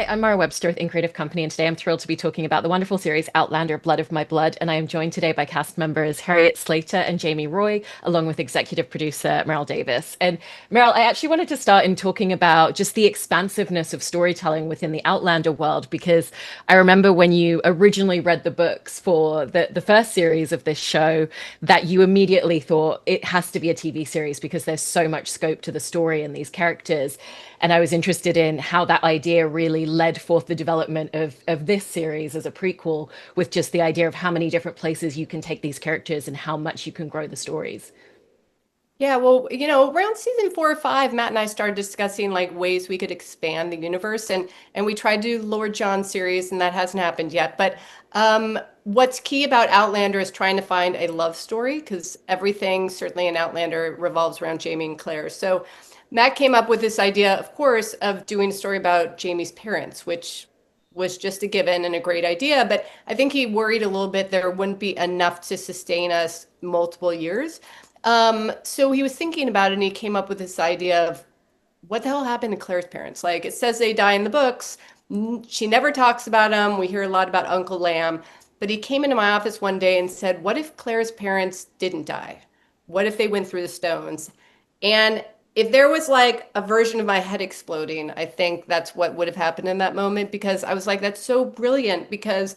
Hi, I'm Mara Webster with In Creative Company, and today I'm thrilled to be talking about the wonderful series Outlander, Blood of My Blood. And I am joined today by cast members Harriet Slater and Jamie Roy, along with executive producer Maril Davis. And Maril, I actually wanted to start in talking about just the expansiveness of storytelling within the Outlander world, because I remember when you originally read the books for the first series of this show, that you immediately thought it has to be a TV series because there's so much scope to the story and these characters. And I was interested in how that idea really led forth the development of this series as a prequel, with just the idea of how many different places you can take these characters and how much you can grow the stories. Yeah, well, around season 4 or 5, Matt and I started discussing like ways we could expand the universe, and we tried to do Lord John series, and that hasn't happened yet. But what's key about Outlander is trying to find a love story because everything, certainly in Outlander, revolves around Jamie and Claire. So Matt came up with this idea, of course, of doing a story about Jamie's parents, which was just a given and a great idea. But I think he worried a little bit there wouldn't be enough to sustain us multiple years. So he was thinking about it and he came up with this idea of what the hell happened to Claire's parents? Like it says they die in the books. She never talks about them. We hear a lot about Uncle Lamb, but he came into my office one day and said, "What if Claire's parents didn't die? What if they went through the stones?" And if there was like a version of my head exploding, I think that's what would have happened in that moment because I was like, that's so brilliant because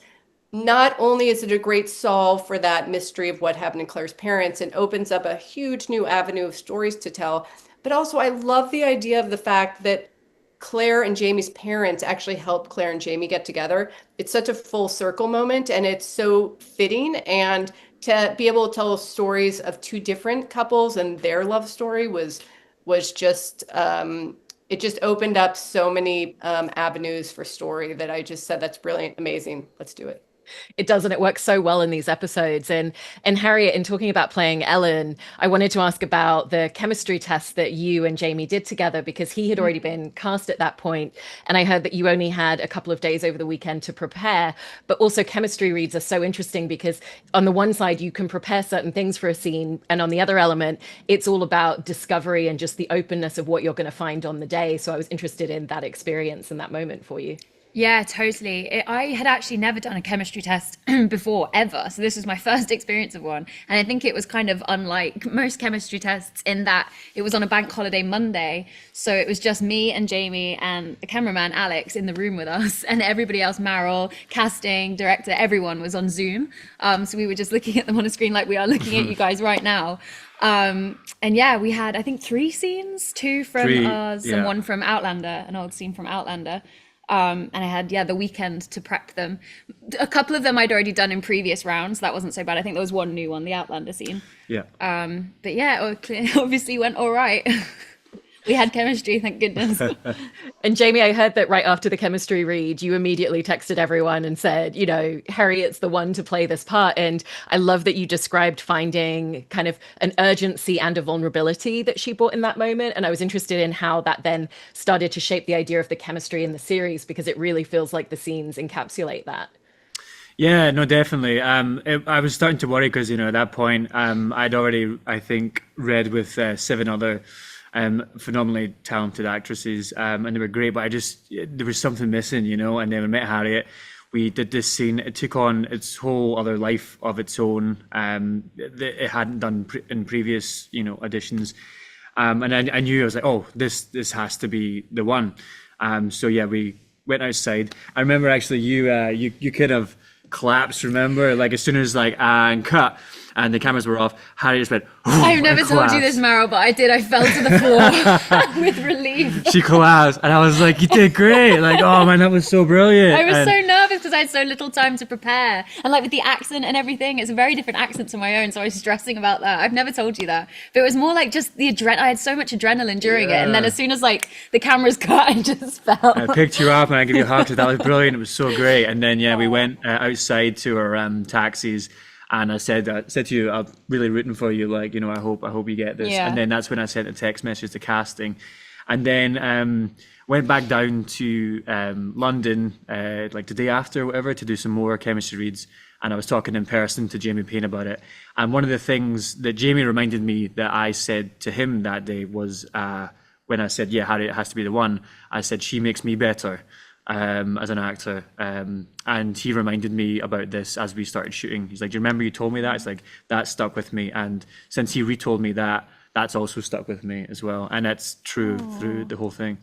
not only is it a great solve for that mystery of what happened to Claire's parents and opens up a huge new avenue of stories to tell, but also I love the idea of the fact that Claire and Jamie's parents actually helped Claire and Jamie get together. It's such a full circle moment and it's so fitting. And to be able to tell stories of two different couples and their love story was just it just opened up so many avenues for story that I just said that's brilliant, amazing. Let's do it. It does, and it works so well in these episodes. And Harriet, in talking about playing Ellen, I wanted to ask about the chemistry test that you and Jamie did together because he had already been cast at that point, and I heard that you only had a couple of days over the weekend to prepare. But also, chemistry reads are so interesting because on the one side you can prepare certain things for a scene, and on the other element, it's all about discovery and just the openness of what you're going to find on the day. So I was interested in that experience and that moment for you. Yeah, totally. I had actually never done a chemistry test before, ever. So this was my first experience of one. And I think it was kind of unlike most chemistry tests in that it was on a bank holiday Monday. So it was just me and Jamie and the cameraman, Alex, in the room with us. And everybody else, Maril, casting, director, everyone was on Zoom. So we were just looking at them on a screen like we are looking at you guys right now. And yeah, we had, I think, 3 scenes, two from us and one from Outlander, an old scene from Outlander. And I had, the weekend to prep them. A couple of them I'd already done in previous rounds. That wasn't so bad. I think there was one new one, the Outlander scene. Yeah. But yeah, it obviously went all right. We had chemistry, thank goodness. And Jamie, I heard that right after the chemistry read, you immediately texted everyone and said, Harriet's the one to play this part. And I love that you described finding kind of an urgency and a vulnerability that she brought in that moment. And I was interested in how that then started to shape the idea of the chemistry in the series, because it really feels like the scenes encapsulate that. Yeah, no, definitely. I was starting to worry because, at that point, I'd already, I think, read with 7 other phenomenally talented actresses, and they were great, but there was something missing, and then we met Harriet. We did this scene. It took on its whole other life of its own, that it hadn't done in previous, editions. And I knew, I was like, oh, this has to be the one. So yeah, we went outside. I remember actually you kind of collapsed, remember? Like as soon as and cut and the cameras were off, Harry just went, I've never told you this, Maril, but I did. I fell to the floor with relief. She collapsed and I was like, you did great. Like, oh man, that was so brilliant. I was so nervous because I had so little time to prepare. And like with the accent and everything, it's a very different accent to my own. So I was stressing about that. I've never told you that. But it was more like just the adrenaline. I had so much adrenaline during it. And then as soon as the cameras cut, I just fell. I picked you up and I gave you a hug. That was brilliant. It was so great. And then, we went outside to our taxis. And I said to you, I'm really rooting for you. Like, I hope you get this. Yeah. And then that's when I sent a text message to casting, and then went back down to London like the day after or whatever to do some more chemistry reads. And I was talking in person to Jamie Payne about it. And one of the things that Jamie reminded me that I said to him that day was when I said, yeah, Harriet has to be the one. I said, she makes me better. as an actor. And he reminded me about this as we started shooting. He's like, "Do you remember you told me that?" It's like, that stuck with me. And since he retold me that, that's also stuck with me as well. And that's true through the whole thing.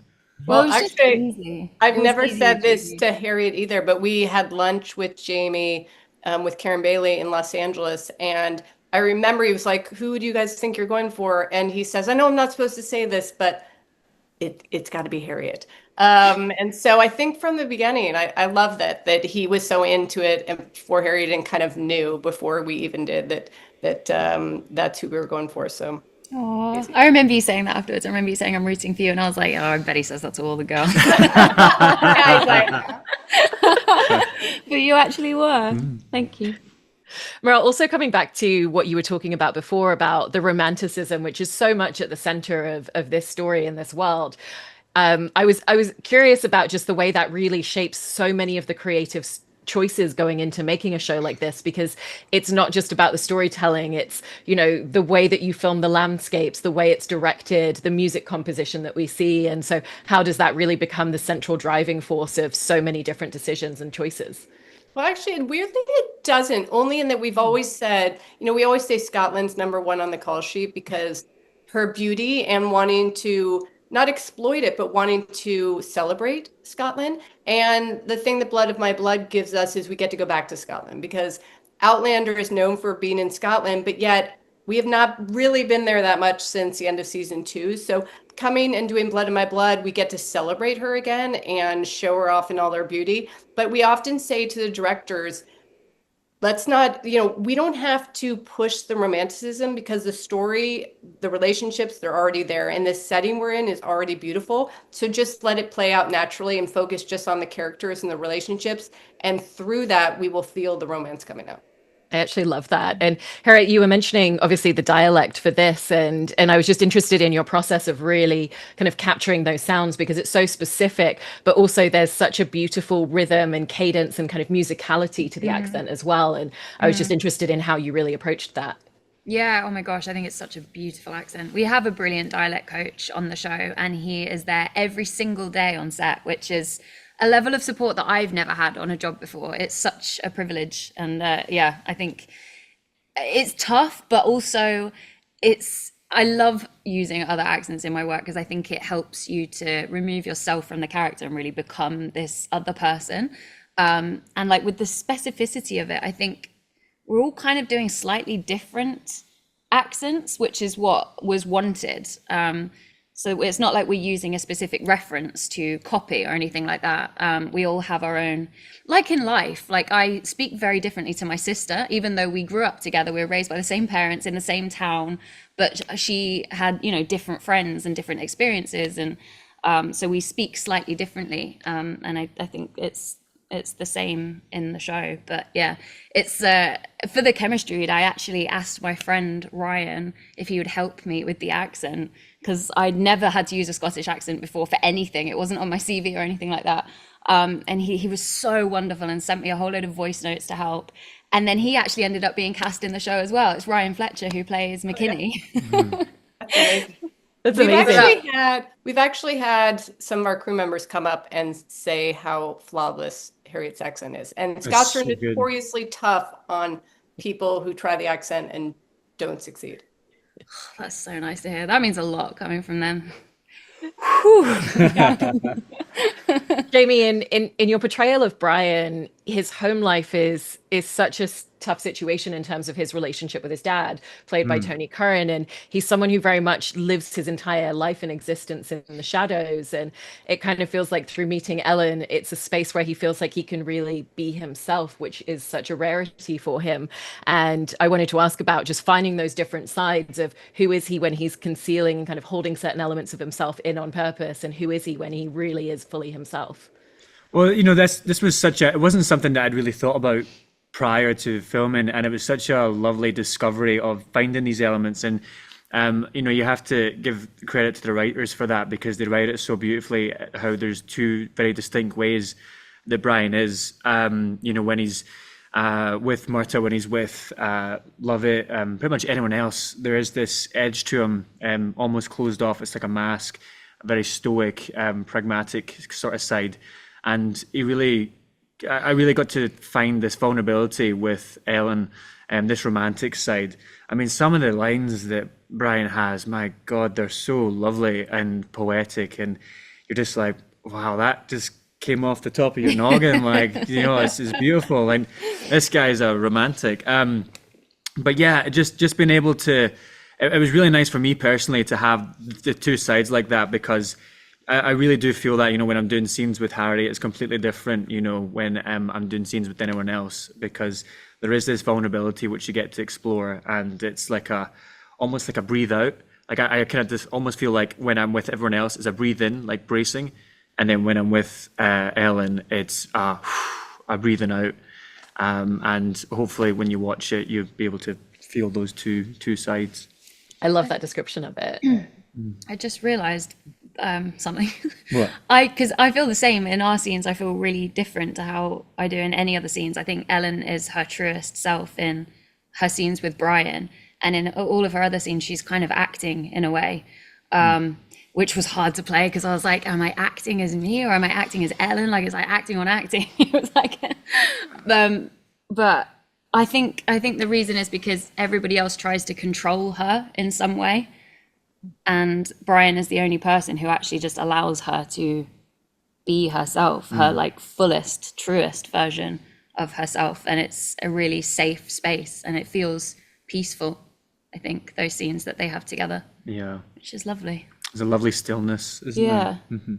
Well, it was just actually, easy. I've It was never easy said with this Jamie. to Harriet either, but we had lunch with Jamie, with Karen Bailey in Los Angeles. And I remember he was like, "Who do you guys think you're going for?" And he says, "I know I'm not supposed to say this, but it's got to be Harriet." And so I think from the beginning, I love that he was so into it, and before Harriet and kind of knew before we even did that's who we were going for. So Aw. I remember you saying that afterwards. I remember you saying I'm rooting for you, and I was like, oh, I bet he says that to all the girls. yeah, he's like, But you actually were. Thank you. Maril, also coming back to what you were talking about before about the romanticism, which is so much at the center of this story in this world. I was curious about just the way that really shapes so many of the creative choices going into making a show like this, because it's not just about the storytelling, it's, you know, the way that you film the landscapes, the way it's directed, the music composition that we see. And so how does that really become the central driving force of so many different decisions and choices? well, actually, and weirdly, it doesn't. Only in that we've always said, we always say Scotland's number one on the call sheet because her beauty and wanting to not exploit it, but wanting to celebrate Scotland. And the thing that Blood of My Blood gives us is we get to go back to Scotland because Outlander is known for being in Scotland, but yet we have not really been there that much since the end of season 2. So coming and doing Blood of My Blood, we get to celebrate her again and show her off in all her beauty. But we often say to the directors, let's not, we don't have to push the romanticism because the story, the relationships, they're already there. And the setting we're in is already beautiful. So just let it play out naturally and focus just on the characters and the relationships. And through that, we will feel the romance coming out. I actually love that. And Harriet, you were mentioning obviously the dialect for this, and I was just interested in your process of really kind of capturing those sounds because it's so specific, but also there's such a beautiful rhythm and cadence and kind of musicality to the accent as well. And I was just interested in how you really approached that. Yeah, oh my gosh, I think it's such a beautiful accent. We have a brilliant dialect coach on the show, and he is there every single day on set, which is a level of support that I've never had on a job before. It's such a privilege. And yeah, I think it's tough, but also I love using other accents in my work because I think it helps you to remove yourself from the character and really become this other person. And like with the specificity of it, I think we're all kind of doing slightly different accents, which is what was wanted. So it's not like we're using a specific reference to copy or anything like that. We all have our own, like in life, like I speak very differently to my sister, even though we grew up together, we were raised by the same parents in the same town, but she had, different friends and different experiences. And so we speak slightly differently. And I think it's the same in the show. But yeah, it's for the chemistry read, I actually asked my friend Ryan if he would help me with the accent because I'd never had to use a Scottish accent before for anything. It wasn't on my CV or anything like that. And he was so wonderful and sent me a whole load of voice notes to help. And then he actually ended up being cast in the show as well. It's Ryan Fletcher who plays McKinney. That's amazing. We've actually had some of our crew members come up and say how flawless Harriet's accent is. And Scots are notoriously tough on people who try the accent and don't succeed. That's so nice to hear. That means a lot coming from them. Jamie, in your portrayal of Brian, his home life is such a tough situation in terms of his relationship with his dad, played by Tony Curran, and he's someone who very much lives his entire life and existence in the shadows. And it kind of feels like through meeting Ellen, it's a space where he feels like he can really be himself, which is such a rarity for him. And I wanted to ask about just finding those different sides of who is he when he's concealing and kind of holding certain elements of himself in on purpose, and who is he when he really is fully himself. Well, this was it wasn't something that I'd really thought about prior to filming, and it was such a lovely discovery of finding these elements. And you have to give credit to the writers for that because they write it so beautifully, how there's two very distinct ways that Brian is, when he's with Murta, when he's with Lovett, pretty much anyone else, there is this edge to him, almost closed off. It's like a mask, a very stoic, pragmatic sort of side. and I really got to find this vulnerability with Ellen and this romantic side. I mean, some of the lines that Brian has, my God, they're so lovely and poetic, and you're just like, wow, that just came off the top of your noggin. Like, you know, it's beautiful. And this guy's a romantic. But yeah, just being able to, it was really nice for me personally to have the two sides like that, because I really do feel that, you know, when I'm doing scenes with Harry, it's completely different, you know, when I'm doing scenes with anyone else, because there is this vulnerability which you get to explore, and it's like almost like a breathe out. Like I kind of just almost feel like when I'm with everyone else, it's a breathe in, like bracing, and then when I'm with Ellen, it's a breathing out. And hopefully when you watch it, you'll be able to feel those two sides. I love that description of it. I just realized something. What? Because I feel the same in our scenes. I feel really different to how I do in any other scenes. I think Ellen is her truest self in her scenes with Brian, and in all of her other scenes, she's kind of acting in a way, which was hard to play, because I was like, am I acting as me or am I acting as Ellen? Like, is I acting on acting? It was like, but I think the reason is because everybody else tries to control her in some way. And Brian is the only person who actually just allows her to be herself, her like fullest, truest version of herself. And it's a really safe space, and it feels peaceful, I think, those scenes that they have together. Yeah. Which is lovely. There's a lovely stillness, isn't there? Mm-hmm.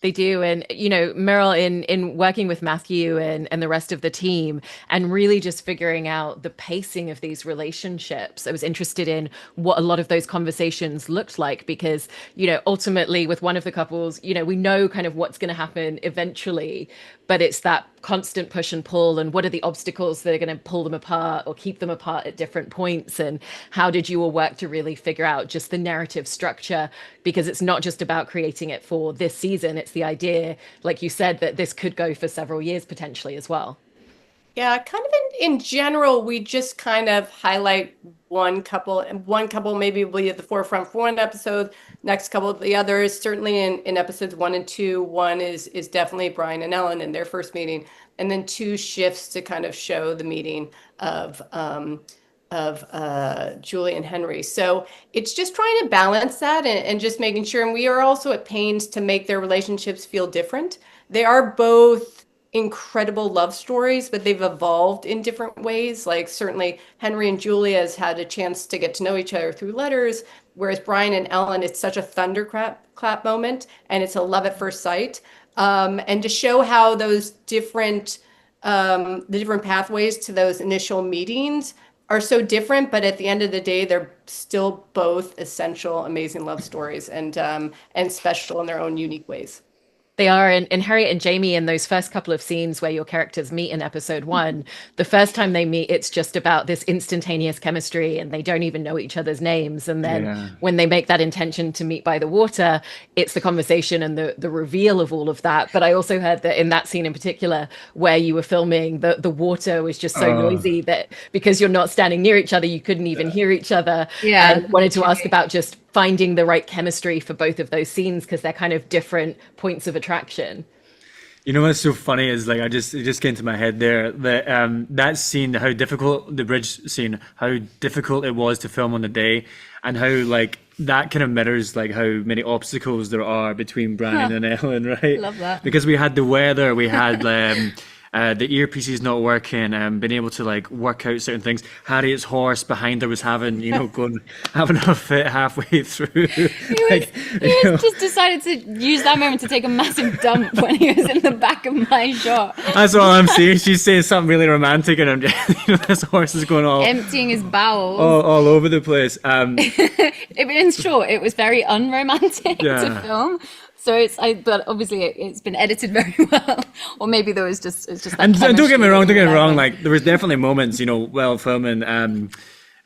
They do. And, you know, Maril, in working with Matthew and the rest of the team, and really just figuring out the pacing of these relationships, I was interested in what a lot of those conversations looked like, because, you know, ultimately with one of the couples, you know, we know kind of what's going to happen eventually, but it's that constant push and pull, and what are the obstacles that are going to pull them apart or keep them apart at different points, and how did you all work to really figure out just the narrative structure, because it's not just about creating it for this season, it's the idea, like you said, that this could go for several years potentially as well. Yeah, kind of in general, we just kind of highlight one couple, and one couple maybe will be at the forefront for one episode, next couple of the others. Certainly in episodes 1 and 2, one is definitely Brian and Ellen in their first meeting, and then 2 shifts to kind of show the meeting of Julie and Henry. So it's just trying to balance that and just making sure, and we are also at pains to make their relationships feel different. They are both incredible love stories, but they've evolved in different ways. Like certainly Henry and Julia has had a chance to get to know each other through letters, whereas Brian and Ellen, it's such a thunderclap moment, and it's a love at first sight. And to show how those different, the different pathways to those initial meetings are so different, but at the end of the day, they're still both essential, amazing love stories, and special in their own unique ways. They are. And Harriet and Jamie, in those first couple of scenes where your characters meet in episode 1, the first time they meet, it's just about this instantaneous chemistry, and they don't even know each other's names. And then when they make that intention to meet by the water, it's the conversation and the reveal of all of that. But I also heard that in that scene in particular, where you were filming, the water was just so noisy that because you're not standing near each other, you couldn't even hear each other. Yeah. And wanted to ask about just finding the right chemistry for both of those scenes, because they're kind of different points of attraction. You know what's so funny is, like, it just came to my head there that that scene, how difficult, the bridge scene, how difficult it was to film on the day, and how like that kind of mirrors like how many obstacles there are between Brian and Ellen, right? Love that. Because we had the weather, we had the earpieces not working, and being able to like work out certain things. Harriet's horse behind her was having a fit halfway through. He just decided to use that moment to take a massive dump when he was in the back of my shot. That's all I'm saying. She's saying something really romantic, and I'm just, this horse is going all Emptying his bowels. all over the place. In short, it was very unromantic to film. So but obviously it's been edited very well, or maybe there was it's just. That and don't get me wrong. Like Like there was definitely moments, while filming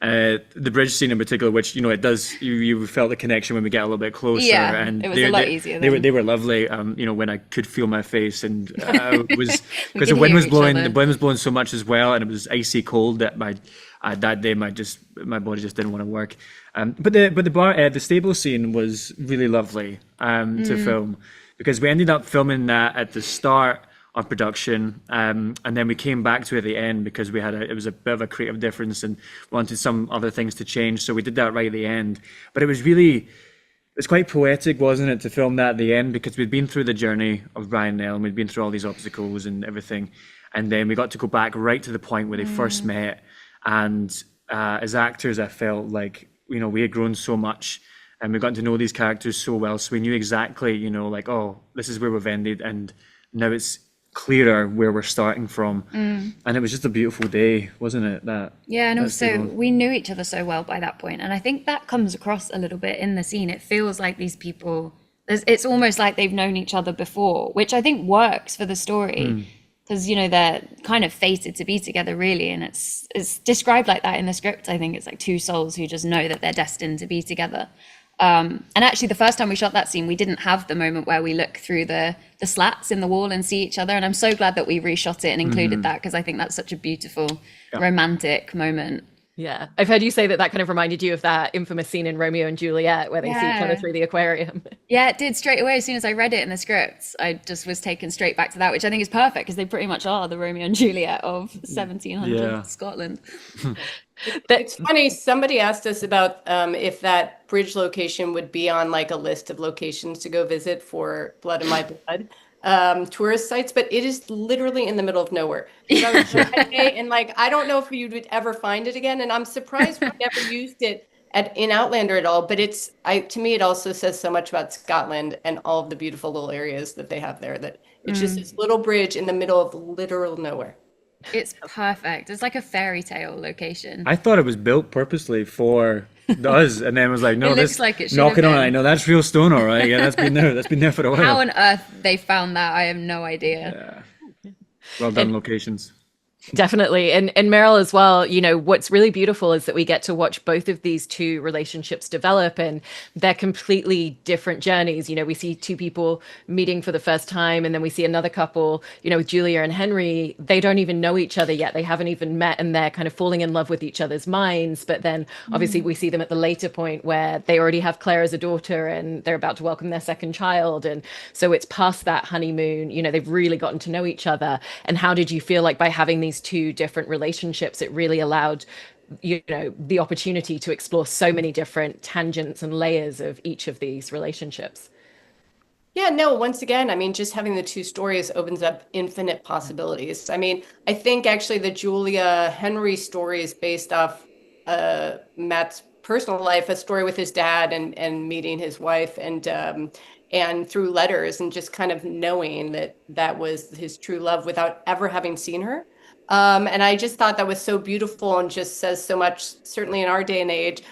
The bridge scene in particular, which it does, you felt the connection when we get a little bit closer. Yeah, and it was a lot easier. They were lovely. When I could feel my face, and was because could the wind hear was each blowing. other. The wind was blowing so much as well, and it was icy cold that that day my body just didn't want to work. But the stable scene was really lovely to film, because we ended up filming that at the start of production, and then we came back to it at the end because it was a bit of a creative difference and wanted some other things to change, so we did that right at the end. But it's quite poetic, wasn't it, to film that at the end, because we'd been through the journey of Brian and Ellen, we'd been through all these obstacles and everything, and then we got to go back right to the point where they first met. And as actors, I felt like we had grown so much, and we got to know these characters so well, so we knew exactly like, oh, this is where we've ended, and now it's clearer where we're starting from. And it was just a beautiful day, wasn't it? And also we knew each other so well by that point, and I think that comes across a little bit in the scene. It feels like these people, it's almost like they've known each other before, which I think works for the story, because they're kind of fated to be together, really, and it's described like that in the script. I think it's like two souls who just know that they're destined to be together. And actually, the first time we shot that scene, we didn't have the moment where we look through the slats in the wall and see each other. And I'm so glad that we reshot it and included that, because I think that's such a beautiful, romantic moment. Yeah. I've heard you say that kind of reminded you of that infamous scene in Romeo and Juliet where they see each other through the aquarium. Yeah, it did straight away. As soon as I read it in the script, I just was taken straight back to that, which I think is perfect, because they pretty much are the Romeo and Juliet of 1700 Scotland. It's funny, somebody asked us about if that bridge location would be on like a list of locations to go visit for Blood of My Blood tourist sites, but it is literally in the middle of nowhere. I was there that day, and I don't know if you would ever find it again, and I'm surprised we never used it in Outlander at all. But to me, it also says so much about Scotland and all of the beautiful little areas that they have there, that it's just this little bridge in the middle of literal nowhere. It's perfect. It's like a fairy tale location. I thought it was built purposely for us, and then was like, no, It looks this like it should knocking have on. been. I know that's real stone, all right. Yeah, that's been there for a while. How on earth they found that, I have no idea. Well done, locations. Definitely. And Maril as well, what's really beautiful is that we get to watch both of these two relationships develop, and they're completely different journeys. We see two people meeting for the first time, and then we see another couple, with Julia and Henry. They don't even know each other yet. They haven't even met, and they're kind of falling in love with each other's minds. But then obviously we see them at the later point where they already have Claire as a daughter, and they're about to welcome their second child. And so it's past that honeymoon, they've really gotten to know each other. And how did you feel like by having these two different relationships, it really allowed the opportunity to explore so many different tangents and layers of each of these relationships? Yeah, no, once again, I mean, just having the two stories opens up infinite possibilities. I mean, I think actually the Julia Henry story is based off Matt's personal life, a story with his dad and meeting his wife, and through letters, and just kind of knowing that was his true love without ever having seen her. And I just thought that was so beautiful and just says so much, certainly in our day and age,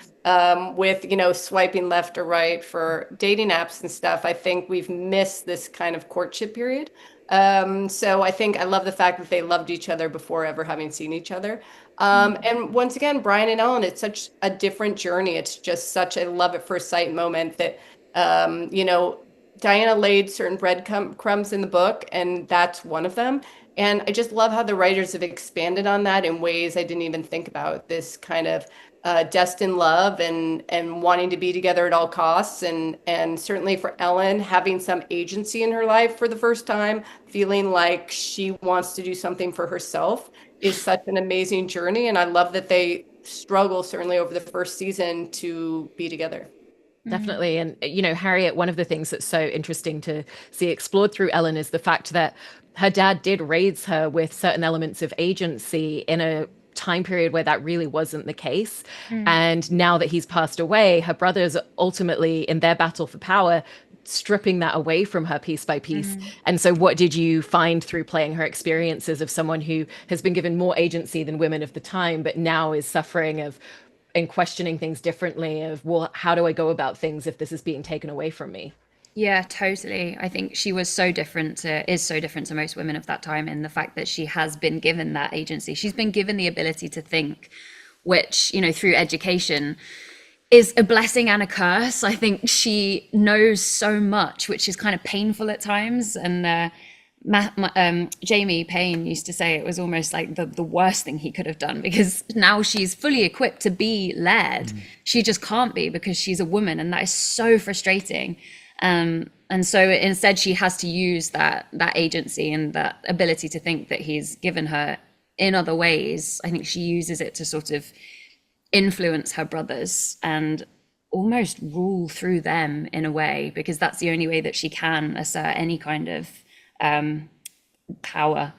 with, swiping left or right for dating apps and stuff. I think we've missed this kind of courtship period. So I think I love the fact that they loved each other before ever having seen each other. And once again, Brian and Ellen, it's such a different journey. It's just such a love at first sight moment that, Diana laid certain breadcrumbs in the book, and that's one of them. And I just love how the writers have expanded on that in ways I didn't even think about. This kind of destined love and wanting to be together at all costs. And certainly for Ellen, having some agency in her life for the first time, feeling like she wants to do something for herself is such an amazing journey. And I love that they struggle, certainly over the first season, to be together. Definitely. And, Harriet, one of the things that's so interesting to see explored through Ellen is the fact that her dad did raise her with certain elements of agency in a time period where that really wasn't the case. And now that he's passed away, her brothers ultimately, in their battle for power, stripping that away from her piece by piece. And so what did you find through playing her experiences of someone who has been given more agency than women of the time, but now is suffering and questioning things differently of, well, how do I go about things if this is being taken away from me? Yeah, totally. I think she is so different to most women of that time, in the fact that she has been given that agency. She's been given the ability to think which, you know, through education is a blessing and a curse. I think she knows so much, which is kind of painful at times. And Jamie Payne used to say it was almost like the worst thing he could have done, because now she's fully equipped to be led. She just can't be because she's a woman, and that is so frustrating. And so instead she has to use that agency and that ability to think that he's given her in other ways. I think she uses it to sort of influence her brothers and almost rule through them in a way, because that's the only way that she can assert any kind of power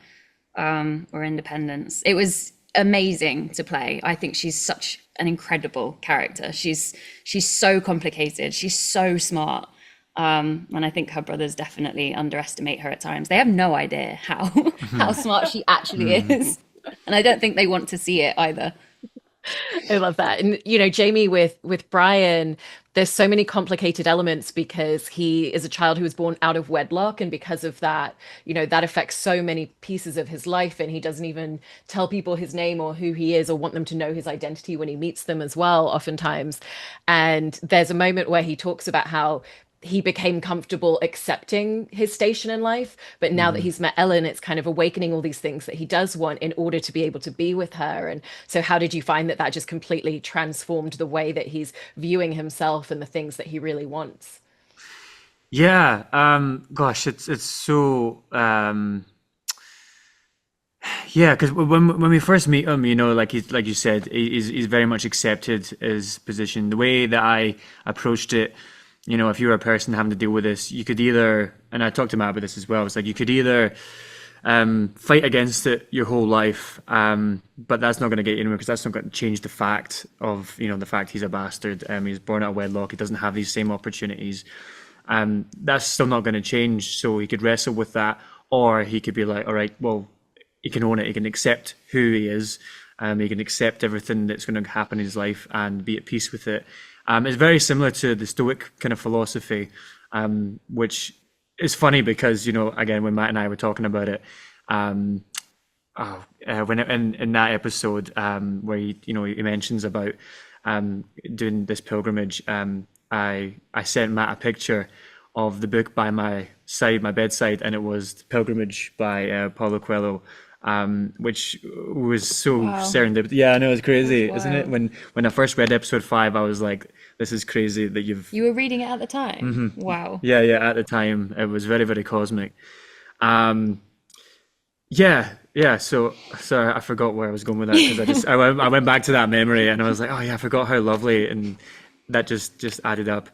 or independence. It was amazing to play. I think she's such an incredible character. She's so complicated. She's so smart. And I think her brothers definitely underestimate her at times. They have no idea how smart she actually is. And I don't think they want to see it either. I love that. And, you know, Jamie with Brian, there's so many complicated elements because he is a child who was born out of wedlock. And because of that, you know, that affects so many pieces of his life. And he doesn't even tell people his name or who he is or want them to know his identity when he meets them as well, oftentimes. And there's a moment where he talks about how he became comfortable accepting his station in life, but now that he's met Ellen, it's kind of awakening all these things that he does want in order to be able to be with her. And so how did you find that just completely transformed the way that he's viewing himself and the things that he really wants? Yeah, gosh, it's so yeah, because when we first meet him, you know, like you said, he's very much accepted his position. The way that I approached it, you know, if you were a person having to deal with this, you could either, and I talked to Matt about this as well, it's like you could either fight against it your whole life, but that's not going to get you anywhere, because that's not going to change the fact of, you know, the fact he's a bastard. He's born out of wedlock. He doesn't have these same opportunities. That's still not going to change. So he could wrestle with that, or he could be like, all right, well, he can own it. He can accept who he is. He can accept everything that's going to happen in his life and be at peace with it. It's very similar to the Stoic kind of philosophy, which is funny because, you know, again, when Matt and I were talking about it, when in that episode where he mentions about doing this pilgrimage, I sent Matt a picture of the book by my bedside, and it was The Pilgrimage by Paulo Coelho. Which was so serendipitous. Yeah, I know, it's crazy, isn't it? When I first read episode 5, I was like, this is crazy that you were reading it at the time. Wow. Yeah, at the time it was very, very cosmic. So sorry, I forgot where I was going with that, because I went back to that memory and I was like, oh yeah, I forgot how lovely, and that just added up.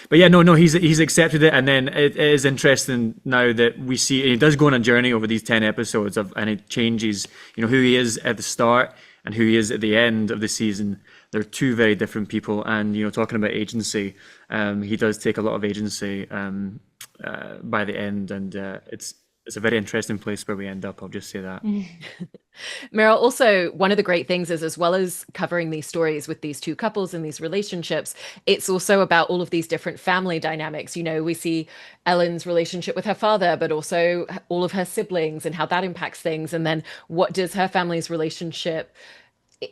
But yeah, no, he's accepted it, and then it is interesting now that we see he does go on a journey over these 10 episodes and it changes, you know, who he is at the start and who he is at the end of the season. They're two very different people, and, you know, talking about agency, he does take a lot of agency by the end, and it's a very interesting place where we end up. I'll just say that. Maril, also, one of the great things is, as well as covering these stories with these two couples and these relationships, it's also about all of these different family dynamics. You know, we see Ellen's relationship with her father, but also all of her siblings and how that impacts things. And then what does her family's relationship,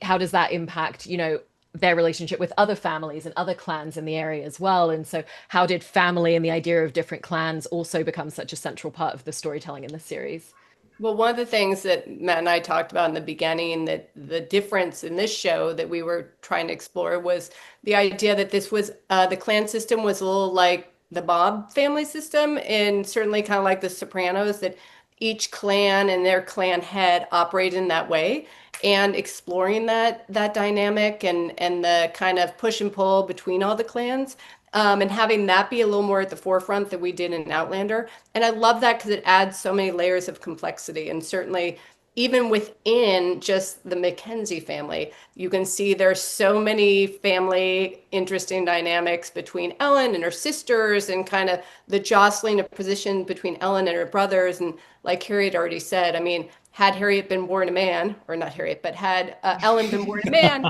how does that impact, you know, their relationship with other families and other clans in the area as well? And so how did family and the idea of different clans also become such a central part of the storytelling in this series? Well, one of the things that Matt and I talked about in the beginning, that the difference in this show that we were trying to explore, was the idea that this was the clan system was a little like the mob family system, and certainly kind of like the Sopranos, that each clan and their clan head operate in that way, and exploring that dynamic and the kind of push and pull between all the clans. And having that be a little more at the forefront than we did in Outlander. And I love that because it adds so many layers of complexity. And certainly, even within just the Mackenzie family, you can see there's so many family interesting dynamics between Ellen and her sisters, and kind of the jostling of position between Ellen and her brothers. And like Harriet already said, I mean, had Harriet been born a man, or not Harriet, but had Ellen been born a man,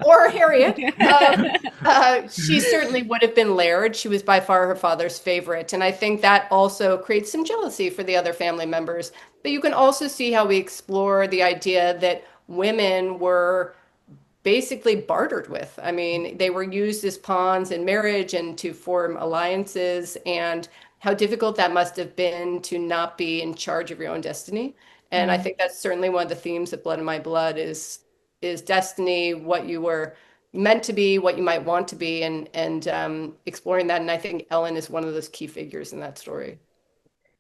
or Harriet, she certainly would have been Laird. She was by far her father's favorite. And I think that also creates some jealousy for the other family members. But you can also see how we explore the idea that women were basically bartered with. I mean, they were used as pawns in marriage and to form alliances, and how difficult that must have been to not be in charge of your own destiny. And I think that's certainly one of the themes of Blood of My Blood is destiny, what you were meant to be, what you might want to be, and exploring that. And I think Ellen is one of those key figures in that story.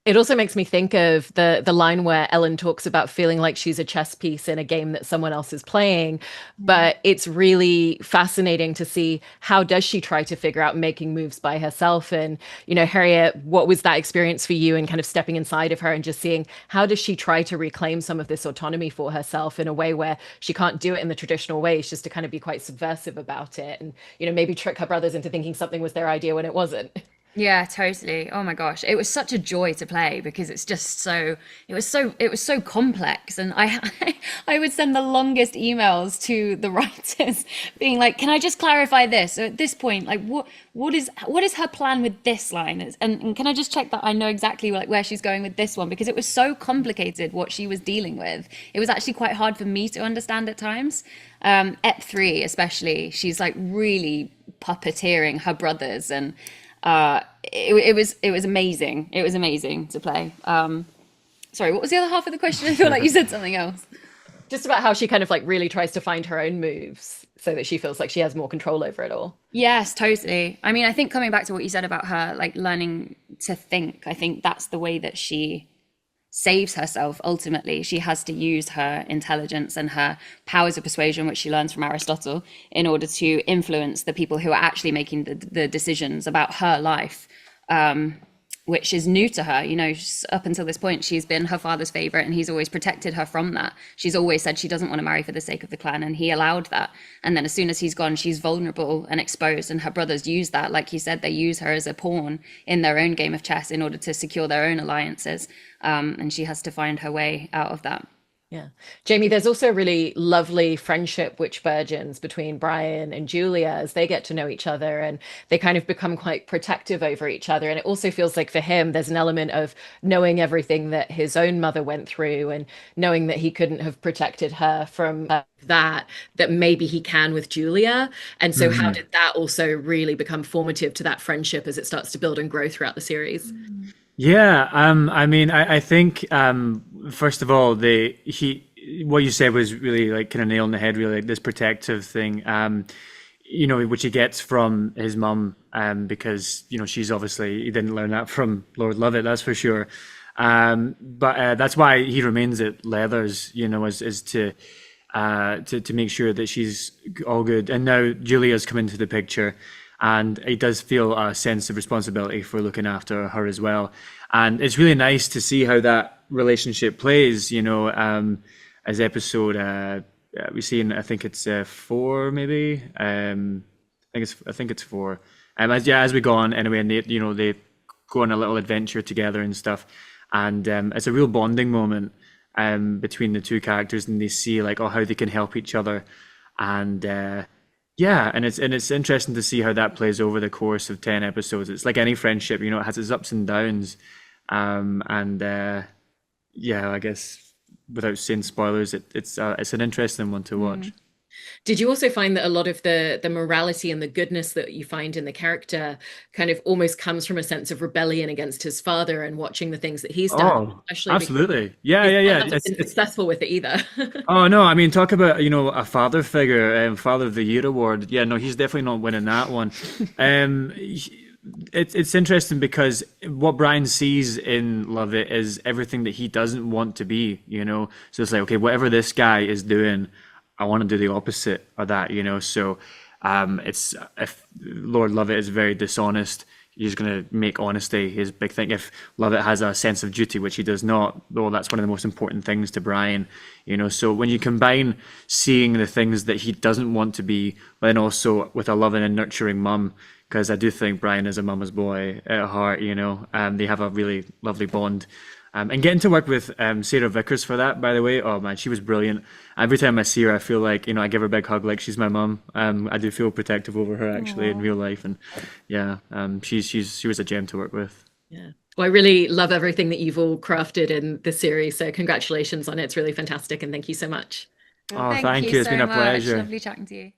It also makes me think of the line where Ellen talks about feeling like she's a chess piece in a game that someone else is playing. But it's really fascinating to see how does she try to figure out making moves by herself. And, Harriet, what was that experience for you and kind of stepping inside of her and just seeing how does she try to reclaim some of this autonomy for herself in a way where she can't do it in the traditional ways, just to kind of be quite subversive about it and, maybe trick her brothers into thinking something was their idea when it wasn't. Yeah, totally. Oh my gosh. It was such a joy to play because it's just it was so complex, and I would send the longest emails to the writers being like, "Can I just clarify this? So at this point, like what is her plan with this line? And can I just check that I know exactly like where she's going with this one, because it was so complicated what she was dealing with. It was actually quite hard for me to understand at times. Ep 3 especially, she's like really puppeteering her brothers, and it was amazing. It was amazing to play. Sorry, what was the other half of the question? I feel like you said something else. Just about how she kind of like really tries to find her own moves so that she feels like she has more control over it all. Yes, totally. I mean, I think coming back to what you said about her, like learning to think, I think that's the way that she saves herself ultimately. She has to use her intelligence and her powers of persuasion, which she learns from Aristotle, in order to influence the people who are actually making the decisions about her life, which is new to her. Up until this point, she's been her father's favorite, and he's always protected her from that. She's always said she doesn't want to marry for the sake of the clan, and he allowed that. And then as soon as he's gone, she's vulnerable and exposed, and her brothers use that. Like you said, they use her as a pawn in their own game of chess in order to secure their own alliances. And she has to find her way out of that. Yeah. Jamie, there's also a really lovely friendship which burgeons between Brian and Julia as they get to know each other, and they kind of become quite protective over each other. And it also feels like for him, there's an element of knowing everything that his own mother went through and knowing that he couldn't have protected her from that maybe he can with Julia. And so how did that also really become formative to that friendship as it starts to build and grow throughout the series? Yeah, I mean, I think first of all, what you said was really like kind of nail on the head, really, like this protective thing, which he gets from his mum, because she's obviously, he didn't learn that from Lord Lovett, that's for sure. But that's why he remains at Leathers, is to make sure that she's all good. And now Julia's come into the picture, and he does feel a sense of responsibility for looking after her as well. And it's really nice to see how that relationship plays, as episode we've seen, I think it's 4 maybe. I think it's 4. As we go on anyway, and they go on a little adventure together and stuff. And it's a real bonding moment between the two characters, and they see like how they can help each other. And yeah, and it's interesting to see how that plays over the course of 10 episodes. It's like any friendship, it has its ups and downs. Yeah, I guess without saying spoilers, it's an interesting one to watch. Did you also find that a lot of the morality and the goodness that you find in the character kind of almost comes from a sense of rebellion against his father and watching the things that he's done? Oh, absolutely. Yeah. He's not been successful with it either. Oh no, I mean, talk about a father figure, Father of the Year award. Yeah, no, he's definitely not winning that one. It's interesting because what Brian sees in Lovett is everything that he doesn't want to be. So it's like, okay, whatever this guy is doing, I want to do the opposite of that, So it's, if Lord Lovett is very dishonest, he's going to make honesty his big thing. If Lovett has a sense of duty, which he does not, though that's one of the most important things to Brian, So when you combine seeing the things that he doesn't want to be, but then also with a loving and nurturing mum, because I do think Brian is a mama's boy at heart, they have a really lovely bond. And getting to work with Sarah Vickers for that, by the way, oh man, she was brilliant. Every time I see her, I feel like, I give her a big hug like she's my mum. I do feel protective over her actually in real life. And yeah, she was a gem to work with. Yeah. Well, I really love everything that you've all crafted in the series. So congratulations on it. It's really fantastic. And thank you so much. Oh, Thank thank you you. It's so been a much. pleasure. Lovely chatting to you.